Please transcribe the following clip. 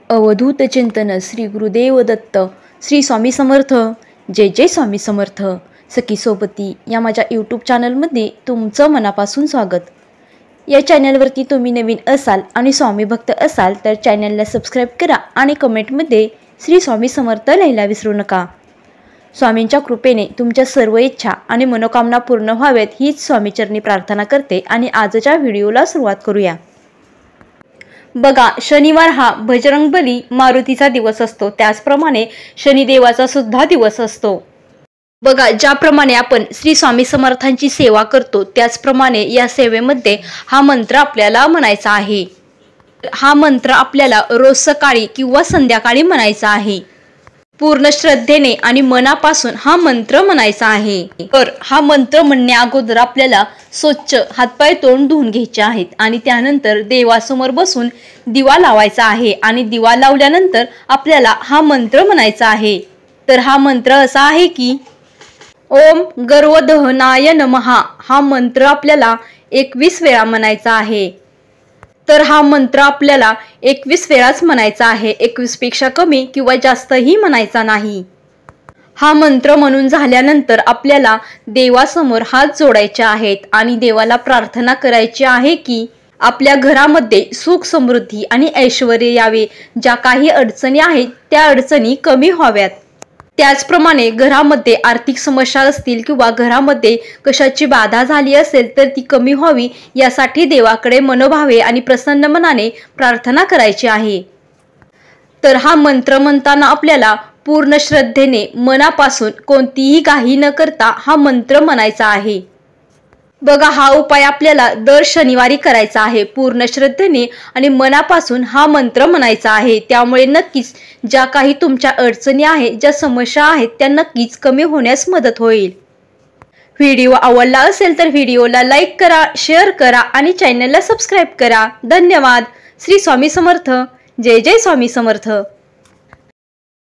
अवधूत चिंतन श्री गुरुदेव दत्त, श्री स्वामी समर्थ, जय जय स्वामी समर्थ। सखी सोबती या माझ्या यूट्यूब चॅनलमध्ये तुमचं मनापासून स्वागत। या चॅनलवरती तुम्ही नवीन असाल आणि स्वामी भक्त असाल तर चॅनलला सबस्क्राईब करा आणि कमेंटमध्ये श्री स्वामी समर्थ लिहायला विसरू नका। स्वामींच्या कृपेने तुमच्या सर्व इच्छा आणि मनोकामना पूर्ण व्हाव्यात हीच स्वामीचरणी प्रार्थना करते आणि आजच्या व्हिडिओला सुरुवात करूया। बघा, शनिवार हा बजरंगबली मारुतीचा दिवस असतो, त्याचप्रमाणे शनिदेवाचा सुद्धा दिवस असतो। बघा, ज्याप्रमाणे आपण श्री स्वामी समर्थांची सेवा करतो त्याचप्रमाणे या सेवेमध्ये हा मंत्र आपल्याला म्हणायचा आहे। हा मंत्र आपल्याला रोज सकाळी किंवा संध्याकाळी म्हणायचा आहे। पूर्ण श्रद्धेने आणि मनापासून हा मंत्र म्हणायचा आहे। तर हा मंत्र म्हणण्या अगोदर आपल्याला स्वच्छ हातपाय तोंड धुवून घ्यायचे आहेत आणि त्यानंतर देवासमोर बसून दिवा लावायचा आहे आणि दिवा लावल्यानंतर आपल्याला हा मंत्र म्हणायचा आहे। तर हा मंत्र असा आहे की ओम गर्वदहनाय नमः। हा मंत्र आपल्याला 21 वेळा म्हणायचा आहे। तर हा मंत्र आपल्याला 21 वेळाच म्हणायचा आहे, 21 पेक्षा कमी किंवा जास्तही म्हणायचा नाही। हा मंत्र म्हणून झाल्यानंतर आपल्याला देवासमोर हात जोडायचे आहेत आणि देवाला प्रार्थना करायची आहे की आपल्या घरामध्ये सुख समृद्धी आणि ऐश्वर यावे। ज्या काही अडचणी आहेत त्या अडचणी कमी व्हाव्यात। त्याचप्रमाणे घरामध्ये आर्थिक समस्या असतील किंवा घरामध्ये कशाची बाधा झाली असेल तर ती कमी व्हावी यासाठी देवाकडे मनोभावे आणि प्रसन्न मनाने प्रार्थना करायची आहे। तर हा मंत्र म्हणताना आपल्याला पूर्ण श्रद्धेने मनापासून कोणतीही घाई न करता हा मंत्र म्हणायचा आहे। बघा, हा उपाय आपल्याला दर शनिवारी करायचा आहे। पूर्ण श्रद्धेने आणि मनापासून हा मंत्र म्हणायचा आहे। त्यामुळे नक्कीच ज्या काही तुमच्या अडचणी आहेत, ज्या समस्या आहेत त्या नक्कीच कमी होण्यास मदत होईल। व्हिडिओ आवडला असेल तर व्हिडिओला लाईक करा, शेअर करा आणि चॅनलला सबस्क्राईब करा। धन्यवाद। श्री स्वामी समर्थ, जय जय स्वामी समर्थ।